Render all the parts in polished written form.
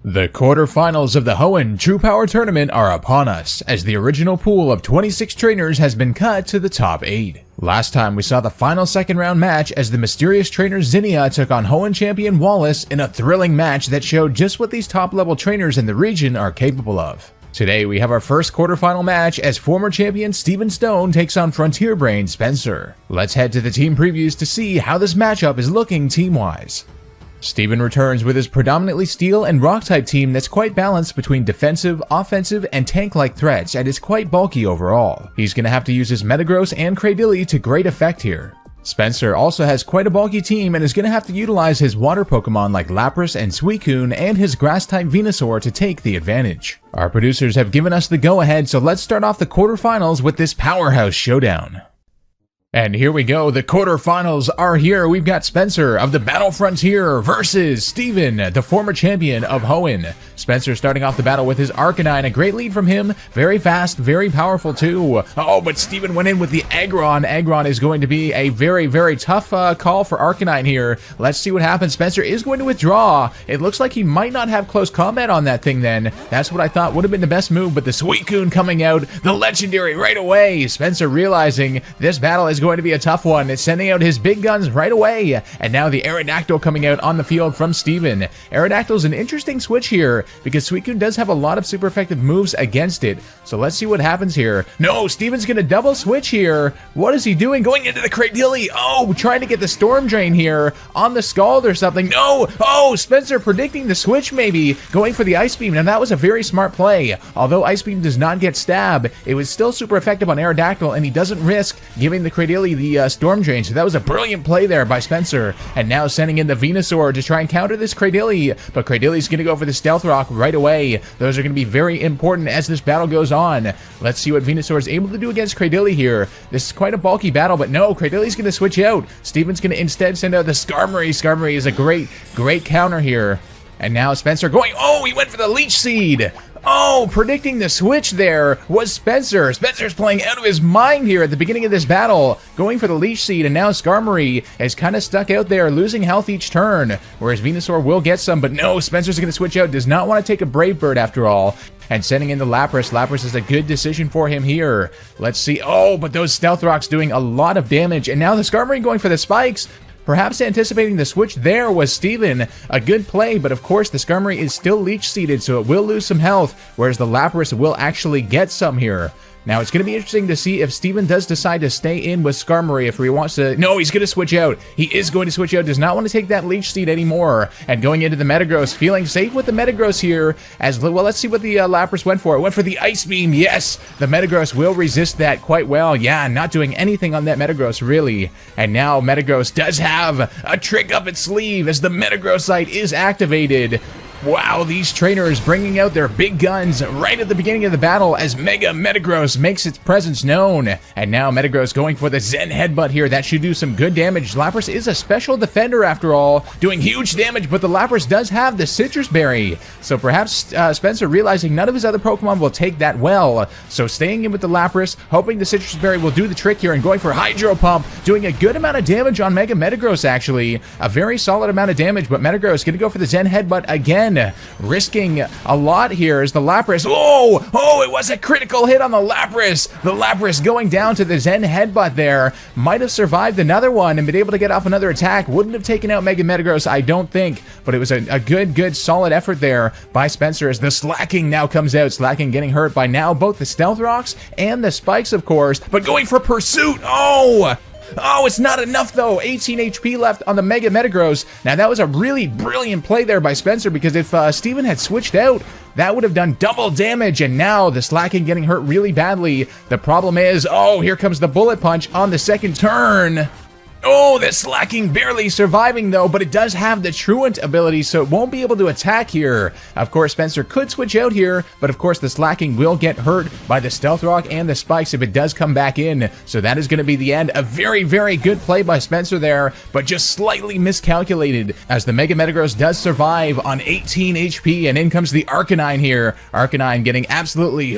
The quarterfinals of the Hoenn True Power Tournament are upon us, as the original pool of 26 trainers has been cut to the top 8. Last time we saw the final second round match as the mysterious trainer Zinnia took on Hoenn champion Wallace in a thrilling match that showed just what these top level trainers in the region are capable of. Today we have our first quarterfinal match as former champion Steven Stone takes on Frontier Brain Spenser. Let's head to the team previews to see how this matchup is looking team-wise. Steven returns with his predominantly steel and rock type team that's quite balanced between defensive, offensive, and tank-like threats and is quite bulky overall. He's gonna have to use his Metagross and Cradily to great effect here. Spenser also has quite a bulky team and is gonna have to utilize his water Pokemon like Lapras and Suicune and his grass type Venusaur to take the advantage. Our producers have given us the go-ahead, so let's start off the quarterfinals with this powerhouse showdown. And here we go, the quarterfinals are here. We've got Spenser of the Battle Frontier versus Steven, the former champion of Hoenn. Spenser starting off the battle with his Arcanine, a great lead from him, very fast, very powerful too. Oh, but Steven went in with the Aggron. Aggron is going to be a very, very tough call for Arcanine here. Let's see what happens. Spenser is going to withdraw. It looks like he might not have close combat on that thing then. That's what I thought would have been the best move, but the Suicune coming out, the legendary right away. Spenser realizing this battle is going to be a tough one. It's sending out his big guns right away. And now the Aerodactyl coming out on the field from Steven. Aerodactyl's an interesting switch here because Suicune does have a lot of super effective moves against it. So let's see what happens here. No, Steven's gonna double switch here. What is he doing? Going into the Cradily. Oh, trying to get the Storm Drain here on the Scald or something. No! Oh, Spenser predicting the switch maybe. Going for the Ice Beam. Now that was a very smart play. Although Ice Beam does not get stab, it was still super effective on Aerodactyl and he doesn't risk giving the Cradily the Storm Drain. So that was a brilliant play there by Spenser. And now sending in the Venusaur to try and counter this Cradily. But Cradily's going to go for the Stealth Rock right away. Those are going to be very important as this battle goes on. Let's see what Venusaur is able to do against Cradily here. This is quite a bulky battle, but no, Cradily's going to switch out. Steven's going to instead send out the Skarmory. Skarmory is a great counter here. And now Spenser going, oh, he went for the Leech Seed. Oh, predicting the switch there was Spenser. Spenser's playing out of his mind here at the beginning of this battle, going for the Leech Seed, and now Skarmory is kind of stuck out there, losing health each turn, whereas Venusaur will get some, but no, Spenser's going to switch out, does not want to take a Brave Bird after all, and sending in the Lapras. Lapras is a good decision for him here. Let's see, oh, but those Stealth Rocks doing a lot of damage, and now the Skarmory going for the Spikes. Perhaps anticipating the switch there was Steven. A good play, but of course the Skarmory is still leech seeded, so it will lose some health, whereas the Lapras will actually get some here. Now, it's going to be interesting to see if Steven does decide to stay in with Skarmory, if he wants to... No, he's going to switch out. He is going to switch out. Does not want to take that Leech Seed anymore. And going into the Metagross, feeling safe with the Metagross here. As well, let's see what the Lapras went for. It went for the Ice Beam. Yes, the Metagross will resist that quite well. Yeah, not doing anything on that Metagross, really. And now Metagross does have a trick up its sleeve as the Metagrossite is activated. Wow, these trainers bringing out their big guns right at the beginning of the battle as Mega Metagross makes its presence known. And now Metagross going for the Zen Headbutt here. That should do some good damage. Lapras is a special defender after all, doing huge damage, but the Lapras does have the Citrus Berry. So perhaps Spenser realizing none of his other Pokemon will take that well. So staying in with the Lapras, hoping the Citrus Berry will do the trick here and going for Hydro Pump, doing a good amount of damage on Mega Metagross actually. A very solid amount of damage, but Metagross going to go for the Zen Headbutt again. Risking a lot here as the Lapras. Oh, it was a critical hit on the Lapras. The Lapras going down to the Zen Headbutt there. Might have survived another one and been able to get off another attack. Wouldn't have taken out Mega Metagross, I don't think. But it was a good solid effort there by Spenser as the Slacking now comes out. Slacking getting hurt by now both the Stealth Rocks and the Spikes, of course. But going for Pursuit. Oh, it's not enough though. 18 HP left on the Mega Metagross. Now that was a really brilliant play there by Spenser because if Steven had switched out, that would have done double damage, and now the Slacking getting hurt really badly. The problem is, oh, here comes the Bullet Punch on the second turn. Oh, the Slacking barely surviving though, but it does have the Truant ability, so it won't be able to attack here. Of course, Spenser could switch out here, but of course the Slacking will get hurt by the Stealth Rock and the Spikes if it does come back in. So that is going to be the end. A very good play by Spenser there, but just slightly miscalculated as the Mega Metagross does survive on 18 HP, and in comes the Arcanine here. Arcanine getting absolutely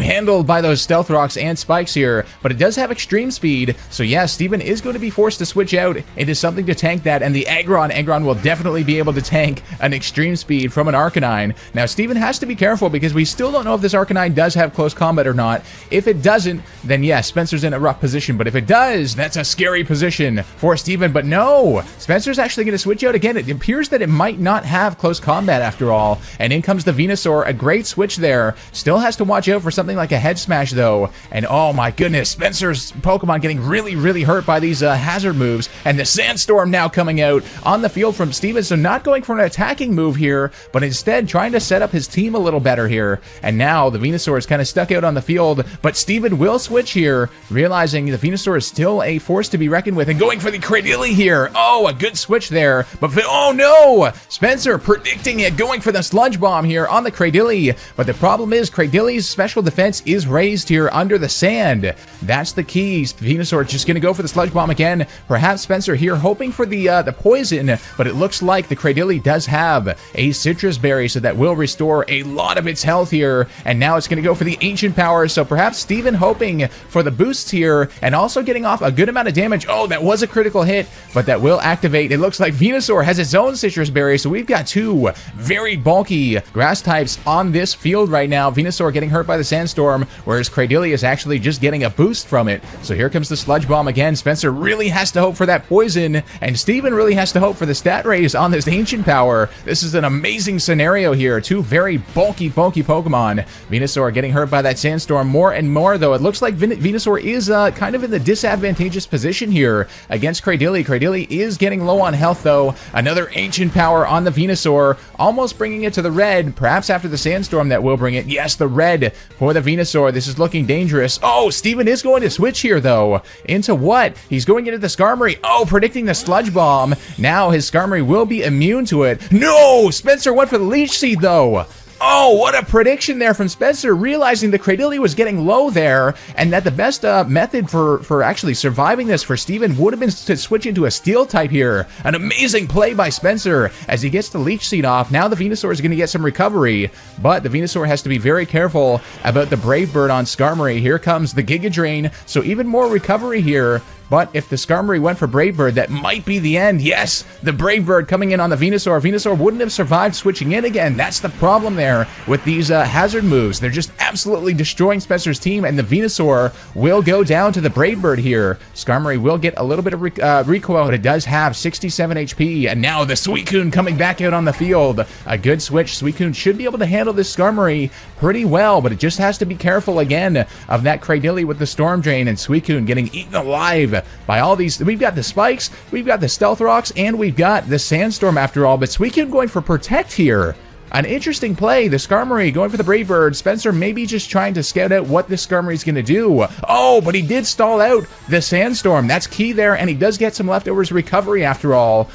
handled by those Stealth Rocks and Spikes here, but it does have extreme speed, so yeah, Steven is going to be forced to switch out into something to tank that, and the Aggron will definitely be able to tank an Extreme Speed from an Arcanine. Now, Steven has to be careful because we still don't know if this Arcanine does have close combat or not. If it doesn't, then yes, Spenser's in a rough position, but if it does, that's a scary position for Steven. But no, Spenser's actually going to switch out again. It appears that it might not have close combat after all, and in comes the Venusaur. A great switch there. Still has to watch out for something like a Head Smash though, and oh my goodness, Spenser's Pokemon getting really hurt by these hazard moves, and the Sandstorm now coming out on the field from Steven, so not going for an attacking move here, but instead trying to set up his team a little better here. And now the Venusaur is kind of stuck out on the field, but Steven will switch here, realizing the Venusaur is still a force to be reckoned with, and going for the Cradily here. Oh, a good switch there, but oh no! Spenser predicting it, going for the Sludge Bomb here on the Cradily, but the problem is Cradily's special defense is raised here under the sand. That's the key. Venusaur just going to go for the Sludge Bomb again. Perhaps Spenser here hoping for the poison, but it looks like the Cradily does have a Citrus Berry, so that will restore a lot of its health here, and now it's going to go for the Ancient Power, so perhaps Steven hoping for the boosts here, and also getting off a good amount of damage. Oh, that was a critical hit, but that will activate. It looks like Venusaur has its own Citrus Berry, so we've got two very bulky grass types on this field right now. Venusaur getting hurt by the Sandstorm, whereas Cradily is actually just getting a boost from it. So here comes the Sludge Bomb again. Spenser really has to hope for that poison, and Steven really has to hope for the stat raise on this Ancient Power. This is an amazing scenario here. Two very bulky Pokemon. Venusaur getting hurt by that Sandstorm more and more, though. It looks like Venusaur is kind of in the disadvantageous position here against Cradily. Cradily is getting low on health, though. Another Ancient Power on the Venusaur, almost bringing it to the red. Perhaps after the Sandstorm that will bring it. Yes, the red for the Venusaur. This is looking dangerous. Oh, Steven is going to switch here, though. Into what? He's going into the Skarmory. Oh, predicting the Sludge Bomb. Now his Skarmory will be immune to it. No! Spenser went for the Leech Seed, though. Oh, what a prediction there from Spenser, realizing the Cradily was getting low there, and that the best method for actually surviving this for Steven would have been to switch into a Steel type here. An amazing play by Spenser as he gets the Leech Seed off. Now the Venusaur is going to get some recovery, but the Venusaur has to be very careful about the Brave Bird on Skarmory. Here comes the Giga Drain, so even more recovery here. But if the Skarmory went for Brave Bird, that might be the end. Yes, the Brave Bird coming in on the Venusaur. Venusaur wouldn't have survived switching in again. That's the problem there with these hazard moves. They're just absolutely destroying Spenser's team, and the Venusaur will go down to the Brave Bird here. Skarmory will get a little bit of recoil, but it does have 67 HP, and now the Suicune coming back out on the field. A good switch. Suicune should be able to handle this Skarmory pretty well, but it just has to be careful again of that Cradily with the Storm Drain, and Suicune getting eaten alive by all these. We've got the Spikes, we've got the Stealth Rocks, and we've got the Sandstorm after all, but Suicune going for Protect here. An interesting play. The Skarmory going for the Brave Bird. Spenser maybe just trying to scout out what this Skarmory is going to do. Oh, but he did stall out the Sandstorm. That's key there, and he does get some leftovers recovery after all.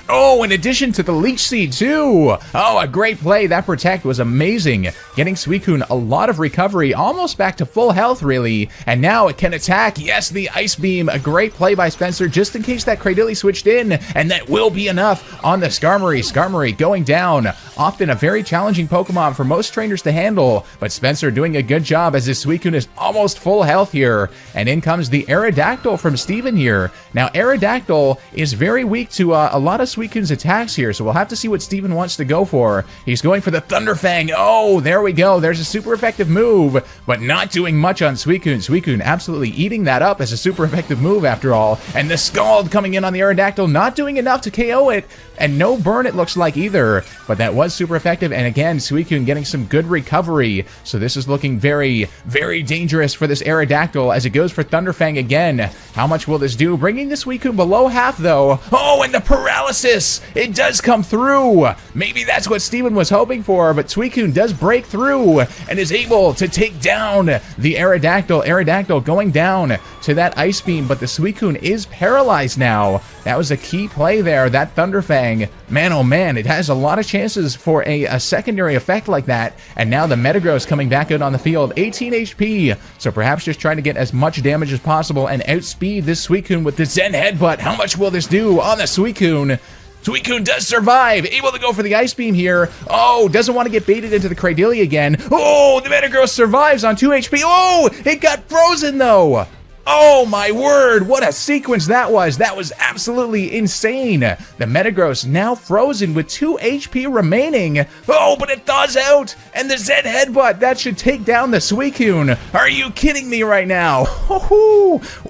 Oh, in addition to the Leech Seed, too. Oh, a great play. That Protect was amazing. Getting Suicune a lot of recovery, almost back to full health, really. And now it can attack. Yes, the Ice Beam. A great play by Spenser, just in case that Cradily switched in. And that will be enough on the Skarmory. Skarmory going down. Often a very challenging Pokemon for most trainers to handle. But Spenser doing a good job as his Suicune is almost full health here. And in comes the Aerodactyl from Steven here. Now, Aerodactyl is very weak to a lot of Suicune's attacks here, so we'll have to see what Steven wants to go for. He's going for the Thunderfang. Oh, there we go. There's a super effective move, but not doing much on Suicune. Suicune absolutely eating that up as a super effective move after all. And the Scald coming in on the Aerodactyl, not doing enough to KO it, and no burn it looks like either, but that was super effective. And again, Suicune getting some good recovery, so this is looking very, very dangerous for this Aerodactyl as it goes for Thunderfang again. How much will this do? Bringing the Suicune below half, though. Oh, and the Paralysis! It does come through. Maybe that's what Steven was hoping for, but Suicune does break through and is able to take down the Aerodactyl. Aerodactyl going down to that Ice Beam, but the Suicune is paralyzed now. That was a key play there, that Thunderfang. Man, oh man, it has a lot of chances for a secondary effect like that. And now the Metagross coming back out on the field, 18 HP. So perhaps just trying to get as much damage as possible and outspeed this Suicune with the Zen Headbutt. How much will this do on the Suicune? Suicune does survive, able to go for the Ice Beam here. Oh, doesn't want to get baited into the Cradily again. Oh, the Metagross survives on 2 HP. Oh, it got frozen though. Oh my word, what a sequence that was. That was absolutely insane. The Metagross now frozen with 2 HP remaining. Oh, but it thaws out. And the Z Headbutt, that should take down the Suicune. Are you kidding me right now?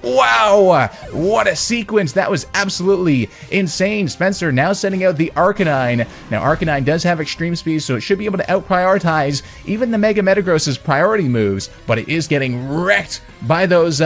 Wow, what a sequence. That was absolutely insane. Spenser now sending out the Arcanine. Now Arcanine does have extreme speed, so it should be able to out-prioritize even the Mega Metagross's priority moves, but it is getting wrecked by those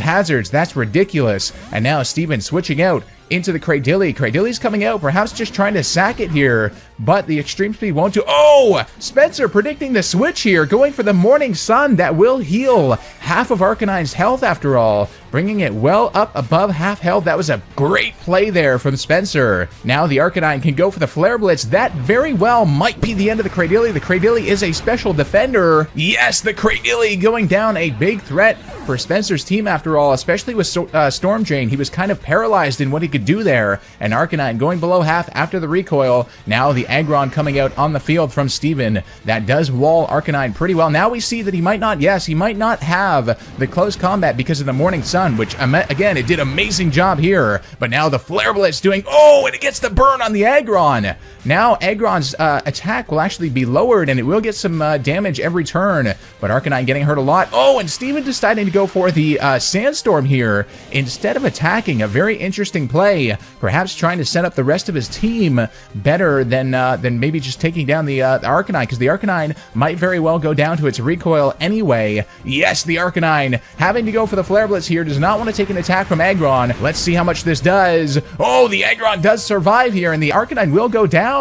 hazards. That's ridiculous. And now Steven switching out into the Cradilly. Cradilly's coming out, perhaps just trying to sack it here, but the extreme speed won't do. Oh, Spenser predicting the switch here, going for the Morning Sun. That will heal half of Arcanine's health after all, bringing it well up above half health. That was a great play there from Spenser. Now the Arcanine can go for the Flare Blitz. That very well might be the end of the Cradilly. The Cradilly is a special defender. Yes, the Cradilly going down, a big threat for Spenser's team after all, especially with Storm Drain. He was kind of paralyzed in what he could do there, and Arcanine going below half after the recoil. Now the Aggron coming out on the field from Steven. That does wall Arcanine pretty well. Now we see that he might not have the close combat because of the Morning Sun, which again, it did amazing job here, but now the Flare Blitz doing, oh, and it gets the burn on the Aggron. Now Aggron's attack will actually be lowered, and it will get some damage every turn, but Arcanine getting hurt a lot. Oh, and Steven deciding to go for the Sandstorm here instead of attacking. A very interesting play, perhaps trying to set up the rest of his team better than maybe just taking down the Arcanine, because the Arcanine might very well go down to its recoil anyway. Yes, the Arcanine having to go for the Flare Blitz here, does not want to take an attack from Aggron. Let's see how much this does. Oh, the Aggron does survive here, and the Arcanine will go down.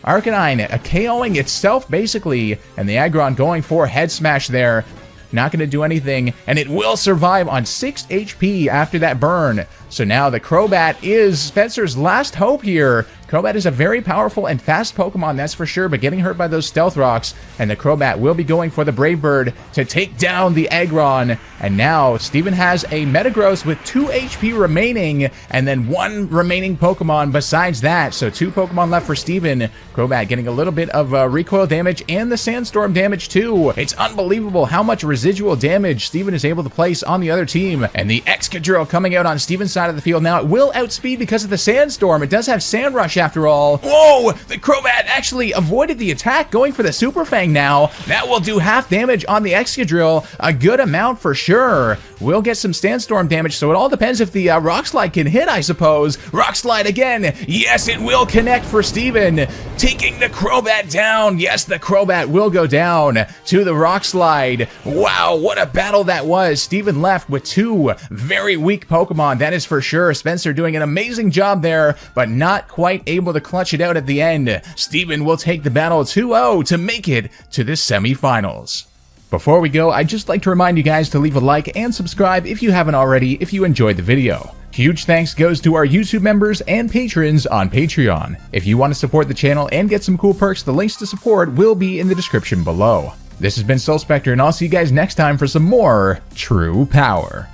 Arcanine KOing itself basically, and the Aggron going for Head Smash there. Not going to do anything, and it will survive on 6 HP after that burn. So now the Crobat is Spenser's last hope here. Crobat is a very powerful and fast Pokemon, that's for sure, but getting hurt by those Stealth Rocks, and the Crobat will be going for the Brave Bird to take down the Aggron. And now Steven has a Metagross with 2 HP remaining, and then 1 remaining Pokemon besides that. So 2 Pokemon left for Steven. Crobat getting a little bit of recoil damage and the Sandstorm damage too. It's unbelievable how much residual damage Steven is able to place on the other team. And the Excadrill coming out on Steven's side of the field. Now it will outspeed because of the Sandstorm. It does have Sand Rush after all. Whoa! The Crobat actually avoided the attack, going for the Super Fang now. That will do half damage on the Excadrill. A good amount for sure. We'll get some Sandstorm damage, so it all depends if the Rock Slide can hit, I suppose. Rock Slide again. Yes, it will connect for Steven. Taking the Crobat down. Yes, the Crobat will go down to the Rock Slide. Wow, what a battle that was. Steven left with 2 very weak Pokemon, that is for sure. Spenser doing an amazing job there, but not quite able to clutch it out at the end. Steven will take the battle 2-0 to make it to the semifinals. Before we go, I'd just like to remind you guys to leave a like and subscribe if you haven't already if you enjoyed the video. Huge thanks goes to our YouTube members and patrons on Patreon. If you want to support the channel and get some cool perks, the links to support will be in the description below. This has been Soul Spectre, and I'll see you guys next time for some more True Power.